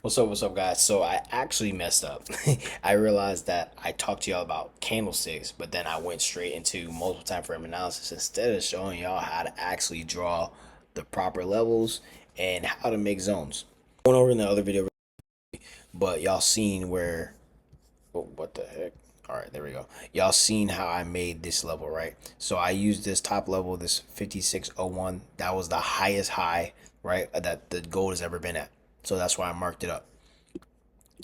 What's up, guys? So I actually messed up. I realized that I talked to y'all about candlesticks, but then I went straight into multiple time frame analysis instead of showing y'all how to actually draw the proper levels and how to make zones. Going over in the other video, but y'all seen where, oh, what the heck? All right, there we go. Y'all seen how I made this level, right? So I used this top level, this 5601. That was the highest high, right, that the gold has ever been at. So that's why I marked it up,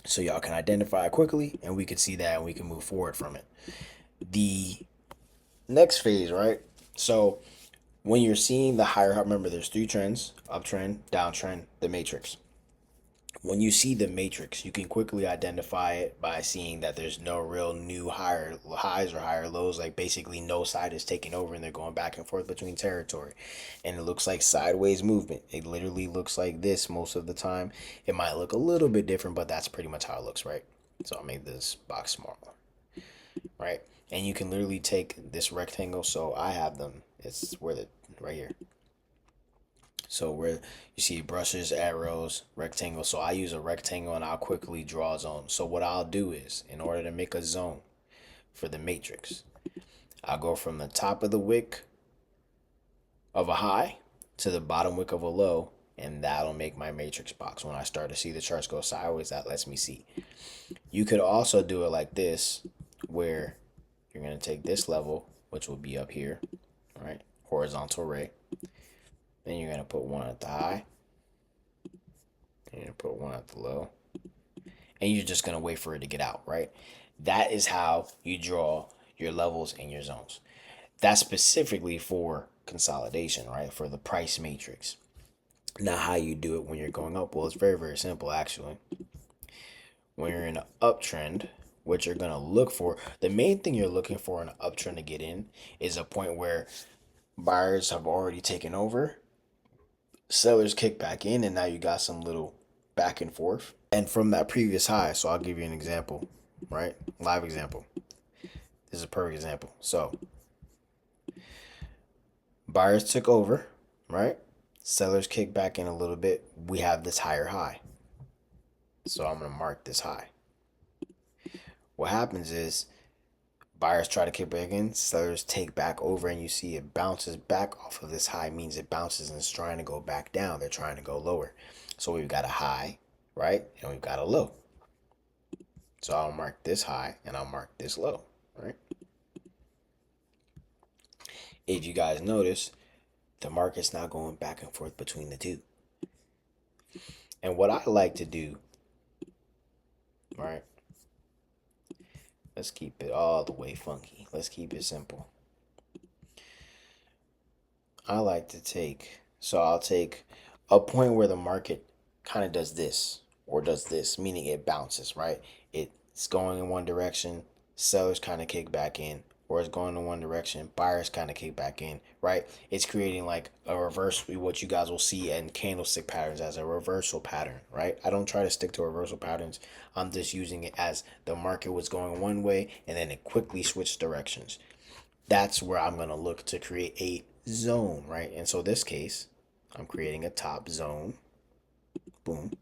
so y'all can identify it quickly and we can see that and we can move forward from it. The next phase, right? So when you're seeing the higher, remember there's three trends: uptrend, downtrend, the matrix. When you see the matrix, you can quickly identify it by seeing that there's no real new higher highs or higher lows. Like basically no side is taking over and they're going back and forth between territory. And it looks like sideways movement. It literally looks like this most of the time. It might look a little bit different, but that's pretty much how it looks, right? So I made this box smaller, right? And you can literally take this rectangle. So I have them. It's where the right here. So where you see brushes, arrows, rectangle. So I use a rectangle and I'll quickly draw a zone. So what I'll do is, in order to make a zone for the matrix, I'll go from the top of the wick of a high to the bottom wick of a low, and that'll make my matrix box. When I start to see the charts go sideways, that lets me see. You could also do it like this, where you're going to take this level, which will be up here, right? Horizontal ray. Then you're going to put one at the high, and you're going to put one at the low, and you're just going to wait for it to get out, right? That is how you draw your levels and your zones. That's specifically for consolidation, right? For the price matrix. Now, how you do it when you're going up? Well, it's very, very simple, actually. When you're in an uptrend, what you're going to look for, the main thing you're looking for in an uptrend to get in is a point where buyers have already taken over, sellers kick back in, and now you got some little back and forth. And from that previous high, so I'll give you an example, right? Live example. This is a perfect example. So buyers took over, right? Sellers kick back in a little bit. We have this higher high. So I'm going to mark this high. What happens is buyers try to kick back in, sellers take back over, and you see it bounces back off of this high, means it bounces and it's trying to go back down. They're trying to go lower. So we've got a high, right? And we've got a low. So I'll mark this high and I'll mark this low, right? If you guys notice, the market's not going back and forth between the two. And what I like to do, right? Let's keep it all the way funky. Let's keep it simple. I like to take, so I'll take a point where the market kind of does this or does this, meaning it bounces, right? It's going in one direction, sellers kind of kick back in, or it's going in one direction, buyers kind of kick back in, right? It's creating like a reverse, what you guys will see in candlestick patterns as a reversal pattern, right? I don't try to stick to reversal patterns. I'm just using it as the market was going one way and then it quickly switched directions. That's where I'm going to look to create a zone, right? And so this case, I'm creating a top zone, boom.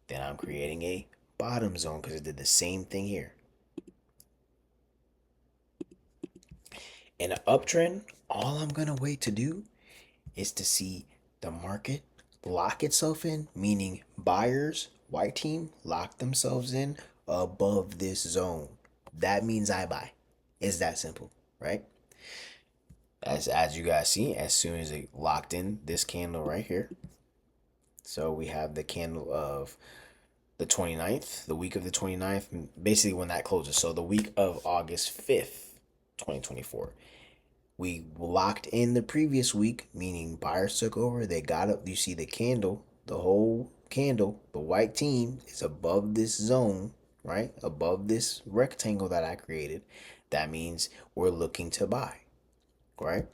Then I'm creating a bottom zone because it did the same thing here. In an uptrend, all I'm going to wait to do is to see the market lock itself in, meaning buyers, white team, lock themselves in above this zone. That means I buy. It's that simple, right? As you guys see, as soon as it locked in this candle right here, so we have the candle of the 29th, the week of the 29th, basically when that closes. So the week of August 5th, 2024. We locked in the previous week, meaning buyers took over. They got up. You see the candle, the whole candle, the white team is above this zone, right? Above this rectangle that I created. That means we're looking to buy, right?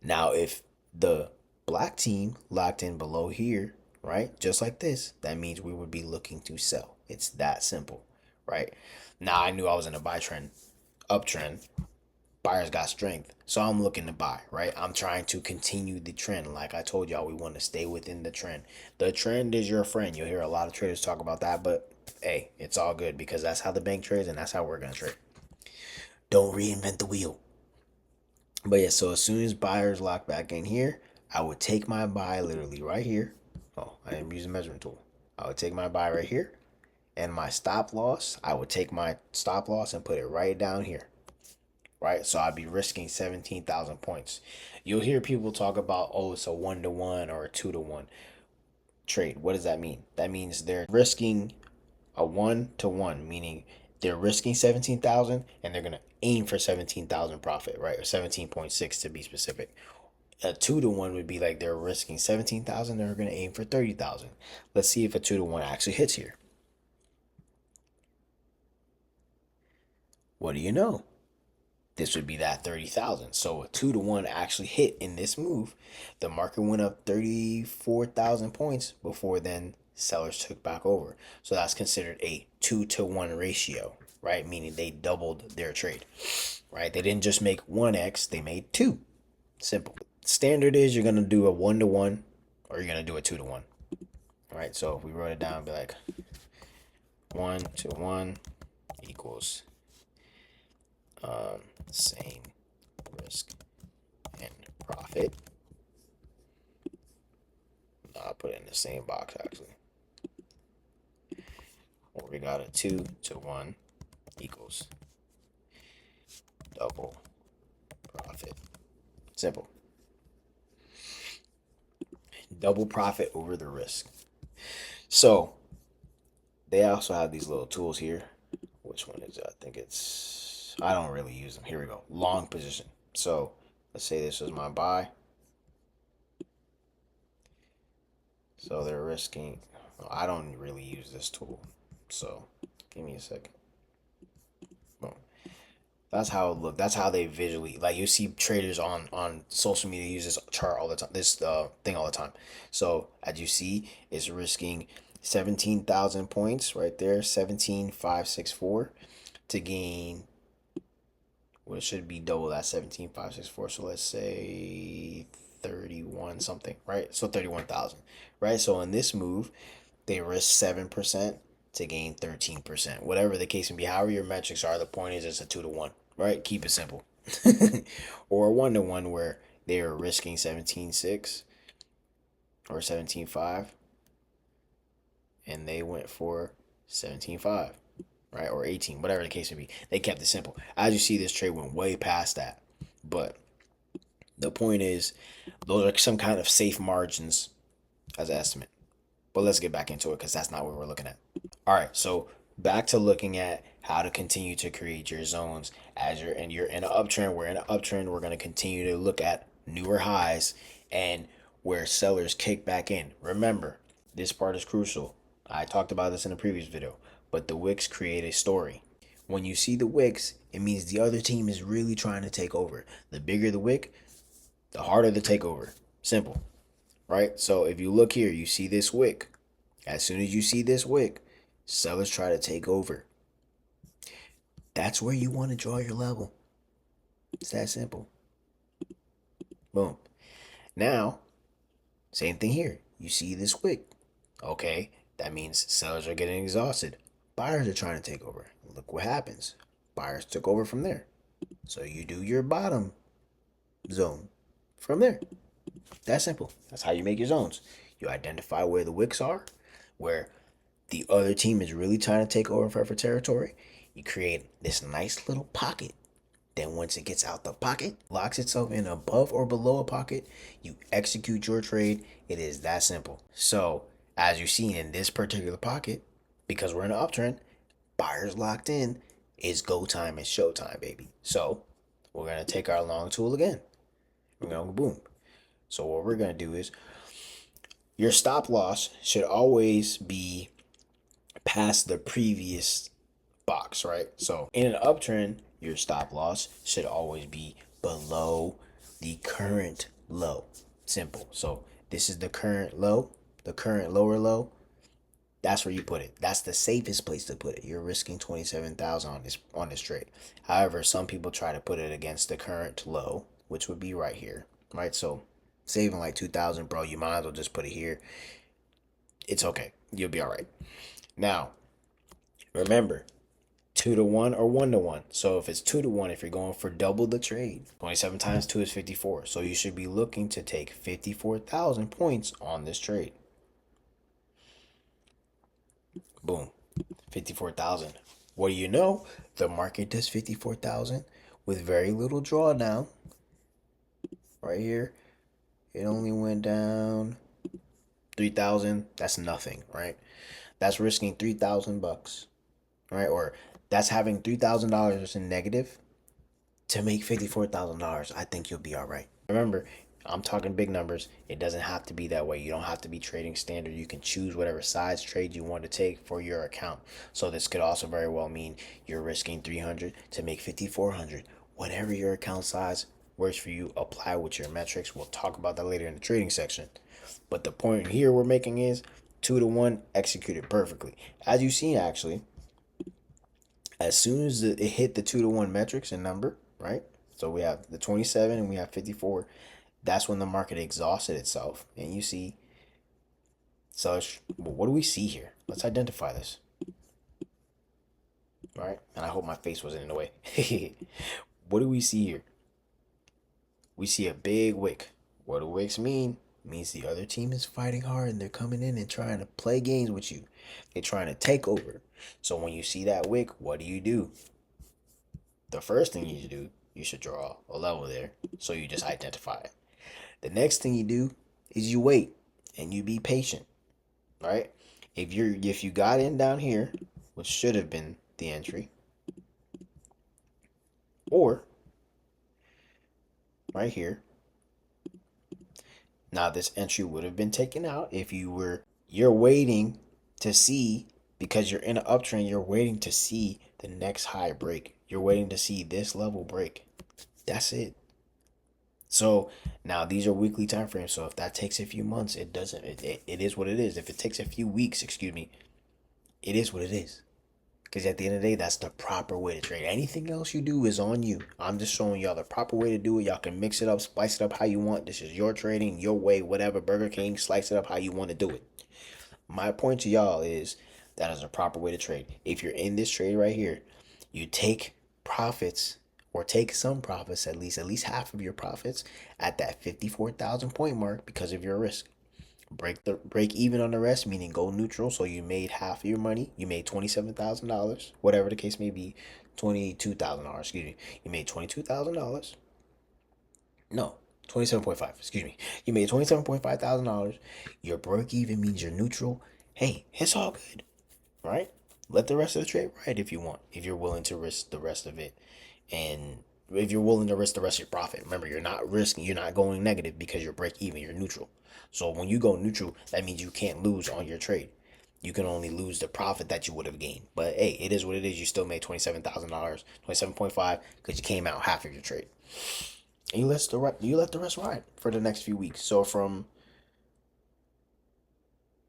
Now, if the black team locked in below here, right, just like this, that means we would be looking to sell. It's that simple, right? Now, I knew I was in a buy trend, uptrend, buyers got strength. So I'm looking to buy, right? I'm trying to continue the trend. Like I told y'all, we want to stay within the trend. The trend is your friend. You'll hear a lot of traders talk about that, but hey, it's all good because that's how the bank trades and that's how we're going to trade. Don't reinvent the wheel. But yeah, so as soon as buyers lock back in here, I would take my buy literally right here. Oh, I didn't use a measuring tool. I would take my buy right here, and my stop loss, I would take my stop loss and put it right down here. Right? So I'd be risking 17,000 points. You'll hear people talk about, oh, it's a 1-to-1 or a 2-to-1 trade. What does that mean? That means they're risking a 1-to-1, meaning they're risking 17,000 and they're going to aim for 17,000 profit, right? Or 17.6 to be specific. A 2-to-1 would be like they're risking 17,000, they're going to aim for 30,000. Let's see if a 2-to-1 actually hits here. What do you know? This would be that 30,000. So a 2-to-1 actually hit in this move. The market went up 34,000 points before then sellers took back over. So that's considered a 2-to-1 ratio, right? Meaning they doubled their trade, right? They didn't just make 1x, they made 2. Simple. Standard is you're going to do a 1-to-1 or you're going to do a 2-to-1, right? So if we wrote it down, be like 1-to-1 equals same risk and profit. I'll put it in the same box actually. Or we got a 2-to-1 equals double profit. Simple. Double profit over the risk. So they also have these little tools here. Which one is it? I think it's, I don't really use them. Here we go. Long position. So let's say this was my buy. So they're risking, I don't really use this tool. So give me a second. Boom. That's how it look. That's how they visually, like you see traders on social media use this chart all the time, this thing all the time. So as you see, it's risking 17,000 points right there, 17,564 to gain, well, it should be double that 17,564. So let's say 31 something, right? So 31,000, right? So in this move, they risk 7% to gain 13%. Whatever the case may be, however your metrics are, the point is it's a 2-to-1, right? Keep it simple. Or a 1-to-1 where they are risking 17.6 or 17.5 and they went for 17.5, right? Or 18, whatever the case may be. They kept it simple. As you see, this trade went way past that. But the point is, those are some kind of safe margins as an estimate. But let's get back into it because that's not what we're looking at. All right, so back to looking at how to continue to create your zones as you're in an uptrend. We're in an uptrend. We're going to continue to look at newer highs and where sellers kick back in. Remember, this part is crucial. I talked about this in a previous video, but the wicks create a story. When you see the wicks, it means the other team is really trying to take over. The bigger the wick, the harder the takeover. Simple, right? So if you look here, you see this wick. As soon as you see this wick, sellers try to take over. That's where you want to draw your level. It's that simple. Boom. Now, same thing here. You see this wick. Okay, that means sellers are getting exhausted. Buyers are trying to take over. Look what happens. Buyers took over from there. So you do your bottom zone from there. That's simple. That's how you make your zones. You identify where the wicks are, where the other team is really trying to take over for territory. You create this nice little pocket. Then once it gets out the pocket, locks itself in above or below a pocket, you execute your trade. It is that simple. So as you see in this particular pocket, because we're in an uptrend, buyers locked in, it's go time, it's show time, baby. So we're going to take our long tool again. We're going to boom. So what we're going to do is your stop loss should always be past the previous box, right? So in an uptrend, your stop loss should always be below the current low. Simple. So this is the current low, the current lower low. That's where you put it. That's the safest place to put it. You're risking 27,000 on this trade. However, some people try to put it against the current low, which would be right here, right? So saving like 2,000, bro, you might as well just put it here. It's okay. You'll be all right. Now, remember, 2 to 1 or 1 to 1. So if it's 2 to 1, if you're going for double the trade, 27 times 2 is 54. So you should be looking to take 54,000 points on this trade. Boom, 54,000. What do you know? The market does 54,000 with very little drawdown. Right here, it only went down 3,000. That's nothing, right? That's risking 3,000 bucks, right? Or that's having $3,000 in negative to make $54,000. I think you'll be all right. Remember, I'm talking big numbers. It doesn't have to be that way. You don't have to be trading standard. You can choose whatever size trade you want to take for your account. So this could also very well mean you're risking 300 to make 5,400. Whatever your account size works for you, apply with your metrics. We'll talk about that later in the trading section. But the point here we're making is 2 to 1 executed perfectly. As you see, actually, as soon as it hit the 2 to 1 metrics and number, right? So we have the 27 and we have 54. That's when the market exhausted itself. And you see, so what do we see here? Let's identify this. All right. And I hope my face wasn't in the way. What do we see here? We see a big wick. What do wicks mean? It means the other team is fighting hard and they're coming in and trying to play games with you. They're trying to take over. So when you see that wick, what do? The first thing you should do, you should draw a level there. So you just identify it. The next thing you do is you wait and you be patient, right? If you got in down here, which should have been the entry, or right here, now this entry would have been taken out if you're waiting to see, because you're in an uptrend, you're waiting to see the next high break. You're waiting to see this level break. That's it. So now these are weekly time frames. So if that takes a few months, it doesn't. It is what it is. If it takes a few weeks, excuse me, it is what it is. Because at the end of the day, that's the proper way to trade. Anything else you do is on you. I'm just showing y'all the proper way to do it. Y'all can mix it up, spice it up how you want. This is your trading, your way, whatever. Burger King, slice it up how you want to do it. My point to y'all is that is a proper way to trade. If you're in this trade right here, you take profits, or take some profits, at least half of your profits at that 54,000 point mark because of your risk. Break even on the rest, meaning go neutral. So you made half of your money. You made $27,000, whatever the case may be. $22,000. Excuse me. You made $22,000. No, 27.5. Excuse me. You made $27,500. Your break even means you're neutral. Hey, it's all good, right? Let the rest of the trade ride if you want. If you're willing to risk the rest of it, and if you're willing to risk the rest of your profit. Remember, you're not risking. You're not going negative because you're break even. You're neutral. So when you go neutral, that means you can't lose on your trade. You can only lose the profit that you would have gained. But hey, it is what it is. You still made $27,000, 27.5, because you came out half of your trade. And you let the rest ride for the next few weeks. So from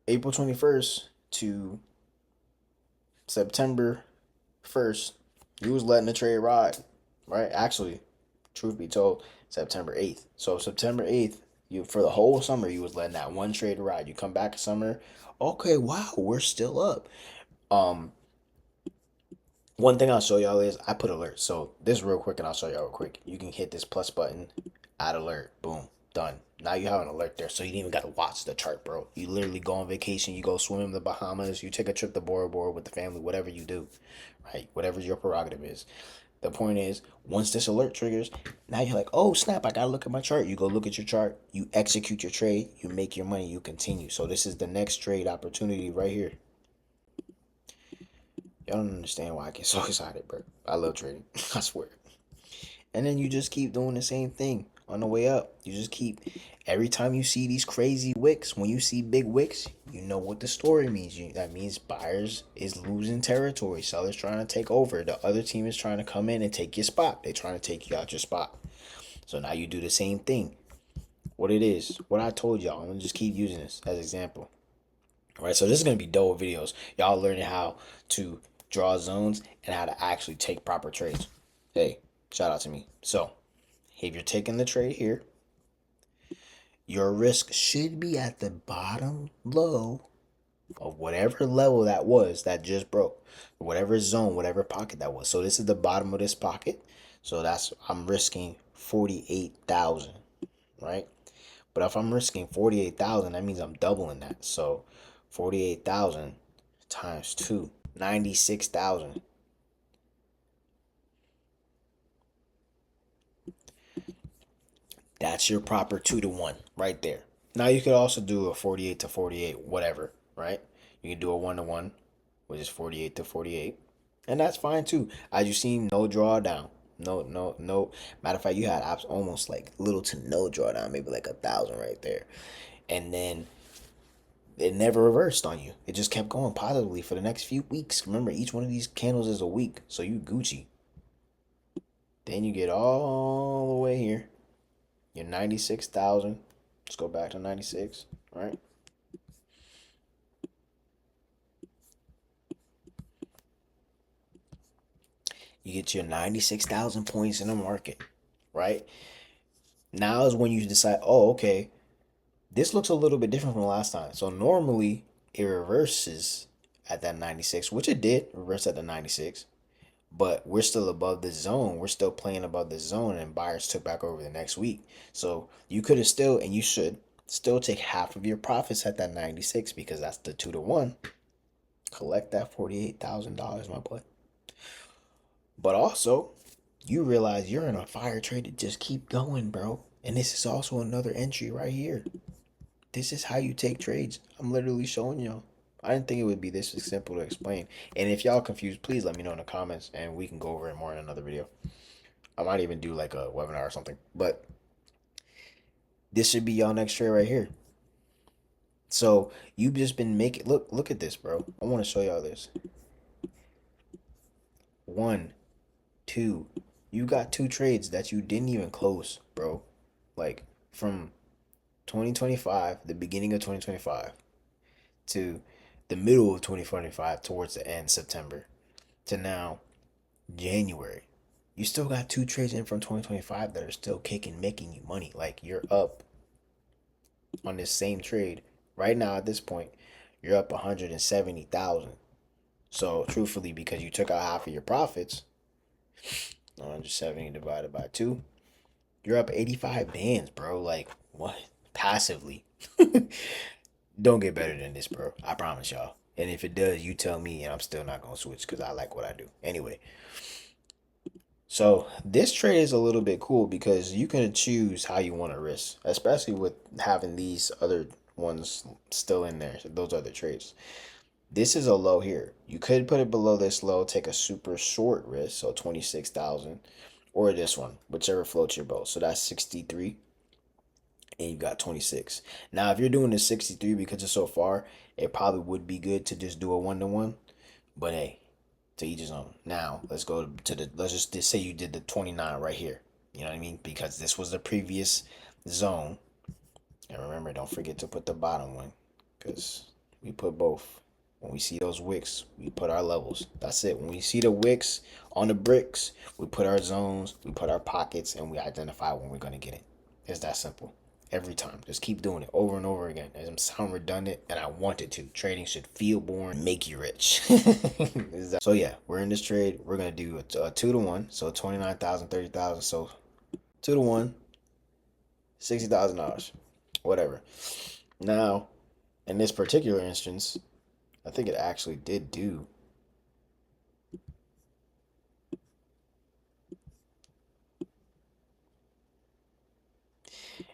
April 21st to September 1st, you was letting the trade ride, right? Actually, truth be told, September 8th. So September 8th, you for the whole summer, you was letting that one trade ride. You come back in summer, okay, wow, we're still up. Um, One thing I'll show y'all is I put alerts. So this real quick, and I'll show y'all real quick. You can hit this plus button, add alert, boom, done. Now you have an alert there, so you didn't even got to watch the chart, bro. You literally go on vacation, you go swim in the Bahamas, you take a trip to Bora Bora with the family, whatever you do, right? Whatever your prerogative is. The point is, once this alert triggers, now you're like, oh snap, I gotta look at my chart. You go look at your chart, you execute your trade, you make your money, you continue. So this is the next trade opportunity right here. Y'all don't understand why I get so excited, bro. I love trading. I swear. And then you just keep doing the same thing on the way up. You just keep, every time you see these crazy wicks, when you see big wicks, you know what the story means. That means buyers is losing territory. Sellers trying to take over. The other team is trying to come in and take your spot. They're trying to take you out your spot. So now you do the same thing. What it is, what I told y'all, I'm going to just keep using this as example. Right, so this is gonna be dope videos. Y'all learning how to draw zones and how to actually take proper trades. Hey, shout out to me. So, if you're taking the trade here, your risk should be at the bottom low of whatever level that was that just broke, whatever zone, whatever pocket that was. So this is the bottom of this pocket. So that's I'm risking 48,000, right? But if I'm risking 48,000, that means I'm doubling that. So 48,000 times 2, 96,000. That's your proper 2 to 1 right there. Now you could also do a 48 to 48, whatever, right? You can do a 1 to 1, which is 48 to 48. And that's fine too. As you seen, no drawdown. No, no, no. Matter of fact, you had apps almost like little to no drawdown, maybe like 1,000 right there. And then it never reversed on you. It just kept going positively for the next few weeks. Remember, each one of these candles is a week, so you Gucci. Then you get all the way here. You're 96,000. Let's go back to 96, right? You get your 96,000 points in the market, right? Now is when you decide, oh, okay, this looks a little bit different from last time. So normally it reverses at that 96, which it did reverse at the 96, but we're still above the zone. We're still playing above the zone, and buyers took back over the next week. So you could have still, and you should still take half of your profits at that 96 because that's the 2 to 1. Collect that $48,000, my boy. But also, you realize you're in a fire trade to just keep going, bro. And this is also another entry right here. This is how you take trades. I'm literally showing y'all. I didn't think it would be this simple to explain. And if y'all confused, please let me know in the comments and we can go over it more in another video. I might even do like a webinar or something. But this should be y'all next trade right here. So you've just been making, look at this, bro. I want to show y'all this. 1, 2. You got 2 trades that you didn't even close, bro. Like from 2025, the beginning of 2025 to the middle of 2025 towards the end September to now January. You still got 2 trades in from 2025 that are still kicking, making you money. Like you're up on this same trade right now at this point. You're up 170,000. So truthfully, because you took out half of your profits, 170 divided by 2, you're up 85 bands, bro. Like what? Passively. Don't get better than this, bro. I promise y'all. And if it does, you tell me, and I'm still not gonna switch because I like what I do. Anyway, so this trade is a little bit cool because you can choose how you want to risk, especially with having these other ones still in there. Those other trades. This is a low here. You could put it below this low, take a super short risk, so 26,000, or this one, whichever floats your boat. So that's 63, and you got 26. Now, if you're doing the 63 because it's so far, it probably would be good to just do a 1 to 1. But hey, to each his own. Now, let's go to the, let's just say you did the 29 right here. You know what I mean? Because this was the previous zone. And remember, don't forget to put the bottom one because we put both. When we see those wicks, we put our levels. That's it. When we see the wicks on the bricks, we put our zones, we put our pockets, and we identify when we're going to get it. It's that simple. Every time. Just keep doing it over and over again. It sounds redundant, and I want it to. Trading should feel boring, make you rich. So yeah, we're in this trade. We're going to do a 2 to 1. So 29,000, 30,000. So 2 to 1, $60,000. Whatever. Now, in this particular instance, I think it actually did do.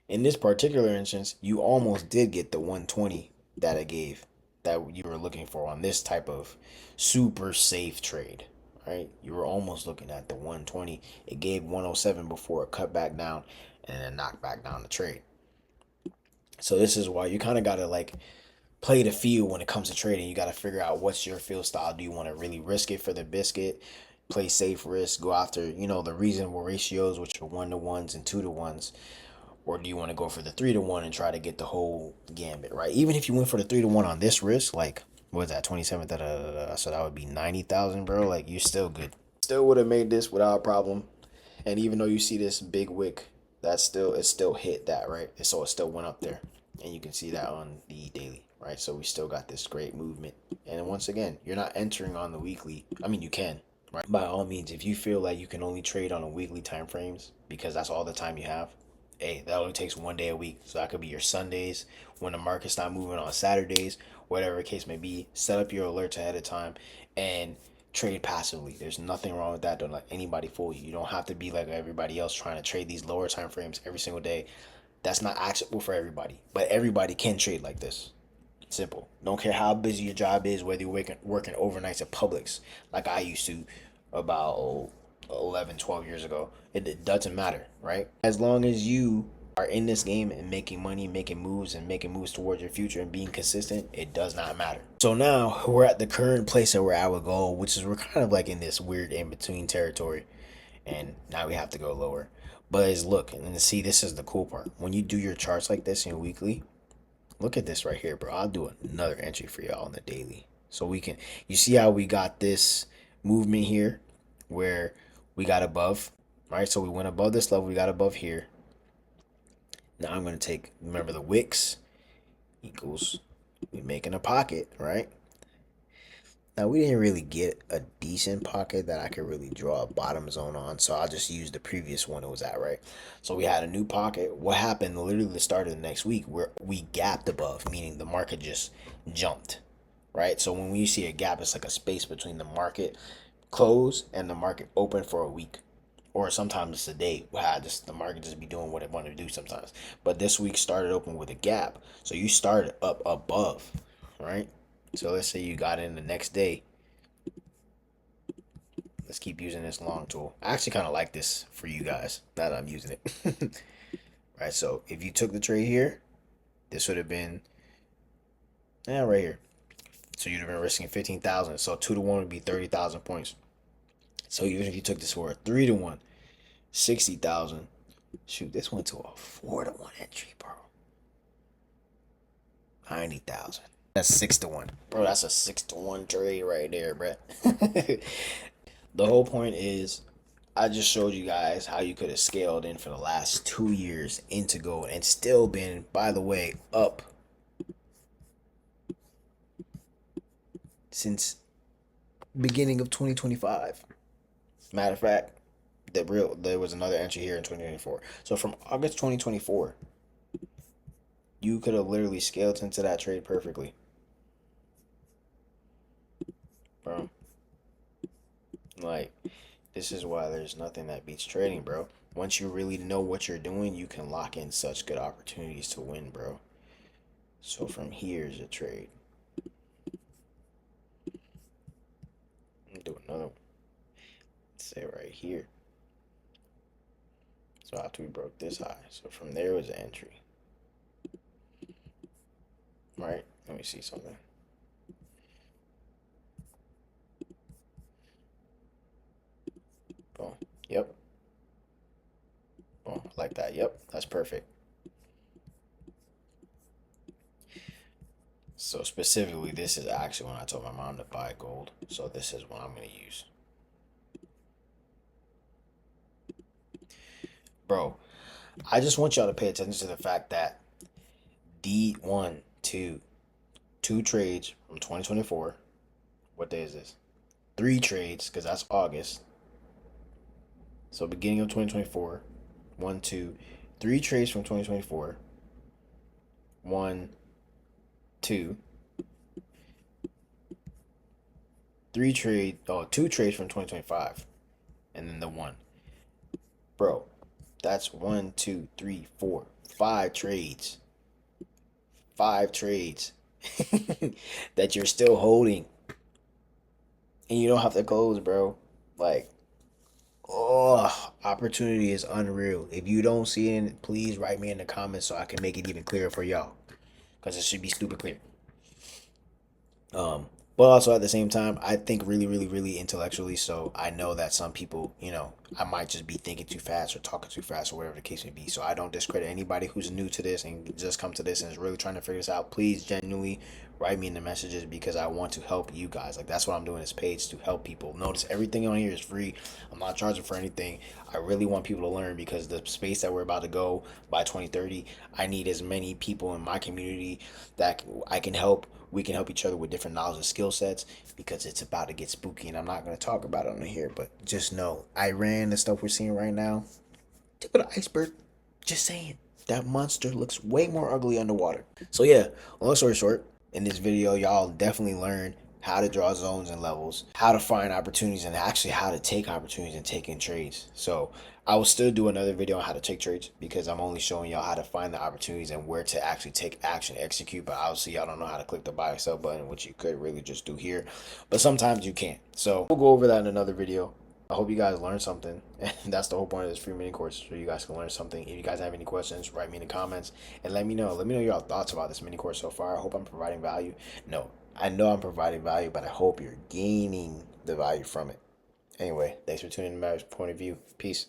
In this particular instance, you almost did get the 120 that it gave that you were looking for on this type of super safe trade, right? You were almost looking at the 120. It gave 107 before it cut back down and then knocked back down the trade. So this is why you kind of got to like play the field when it comes to trading. You got to figure out what's your field style. Do you want to really risk it for the biscuit? Play safe risk, go after, the reasonable ratios, which are 1 to 1s and 2 to 1s. or do you want to go for the 3 to 1 and try to get the whole gambit, right? Even if you went for the 3 to 1 on this risk, like what is that, 27th? So that would be 90,000, bro. Like you still good. Still would have made this without a problem. And even though you see this big wick, that's still it still hit that, right? So it still went up there, and you can see that on the daily, right? So we still got this great movement. And once again, you're not entering on the weekly. I mean, you can, right? By all means, if you feel like you can only trade on a weekly time frames because that's all the time you have, hey, that only takes 1 day a week. So that could be your Sundays when the market's not moving on Saturdays, whatever the case may be. Set up your alerts ahead of time and trade passively. There's nothing wrong with that. Don't let anybody fool you. You don't have to be like everybody else trying to trade these lower time frames every single day. That's not actionable for everybody. But everybody can trade like this. Simple. Don't care how busy your job is, whether you're working overnights at Publix, like I used to about 11, 12 years ago. It doesn't matter, right? As long as you are in this game and making money, making moves towards your future and being consistent, it does not matter. So now we're at the current place that we're at with gold, which is we're kind of like in this weird in between territory. And now we have to go lower. But as look, and see, this is the cool part. When you do your charts like this in weekly, look at this right here, bro. I'll do another entry for y'all on the daily. So we can, you see how we got this movement here where we got above, right? So we went above this level, we got above here. Now I'm going to take, remember the wicks equals, we making a pocket, right? Now we didn't really get a decent pocket that I could really draw a bottom zone on, so I'll just use the previous one it was at, right? So we had a new pocket. What happened literally the start of the next week where we gapped above, meaning the market just jumped, right? So when you see a gap, it's like a space between the market close and the market open for a week. Or sometimes it's a day. Wow, just the market just be doing what it wanted to do sometimes. But this week started open with a gap. So you started up above, right? So let's say you got in the next day. Let's keep using this long tool. I actually kind of like this for you guys now that I'm using it. Right, so if you took the trade here, this would have been, right here. So you'd have been risking 15,000. So 2 to 1 would be 30,000 points. So even if you took this for a 3 to 1, 60,000. Shoot, this went to a 4 to 1 entry, bro. 90,000. That's 6 to 1, bro. That's a 6 to 1 trade right there, bro. The whole point is, I just showed you guys how you could have scaled in for the last 2 years into gold and still been, by the way, up since beginning of 2025. Matter of fact, there was another entry here in 2024. So from August 2024, you could have literally scaled into that trade perfectly, bro. Like, this is why there's nothing that beats trading, bro. Once you really know what you're doing, you can lock in such good opportunities to win, bro. So from here's a trade. Do another one. Say right here. So after we broke this high, so from there was an entry. Right? Let me see something. Boom. Yep. Boom. Like that. Yep. That's perfect. So specifically, this is actually when I told my mom to buy gold. So this is what I'm going to use. Bro, I just want y'all to pay attention to the fact that D1, 2 trades from 2024. What day is this? 3 trades, because that's August. So beginning of 2024. 1, 2, 3 trades from 2024. 1, 2. 2 trades from 2025. And then the 1. Bro, that's 1, 2, 3, 4, 5 trades. 5 trades that you're still holding. And you don't have to close, bro. Like, oh, opportunity is unreal. If you don't see it, please write me in the comments so I can make it even clearer for y'all. Because it should be stupid clear. But also at the same time, I think really, really, really intellectually. So I know that some people, I might just be thinking too fast or talking too fast or whatever the case may be. So I don't discredit anybody who's new to this and just come to this and is really trying to figure this out. Please genuinely write me in the messages because I want to help you guys. Like that's what I'm doing this page to help people. Notice everything on here is free. I'm not charging for anything. I really want people to learn because the space that we're about to go by 2030, I need as many people in my community that I can help. We can help each other with different knowledge and skill sets because it's about to get spooky and I'm not going to talk about it on here, but just know Iran, the stuff we're seeing right now, tip of the iceberg. Just saying. That monster looks way more ugly underwater. So yeah, long story short, in this video, y'all definitely learn how to draw zones and levels, how to find opportunities, and actually how to take opportunities and take in trades. So I will still do another video on how to take trades because I'm only showing y'all how to find the opportunities and where to actually take action, execute. But obviously, y'all don't know how to click the buy or sell button, which you could really just do here. But sometimes you can't. So we'll go over that in another video. I hope you guys learned something. And that's the whole point of this free mini course, so you guys can learn something. If you guys have any questions, write me in the comments and let me know. Let me know your thoughts about this mini course so far. I hope I'm providing value. No, I know I'm providing value, but I hope you're gaining the value from it. Anyway, thanks for tuning in to my point of view. Peace.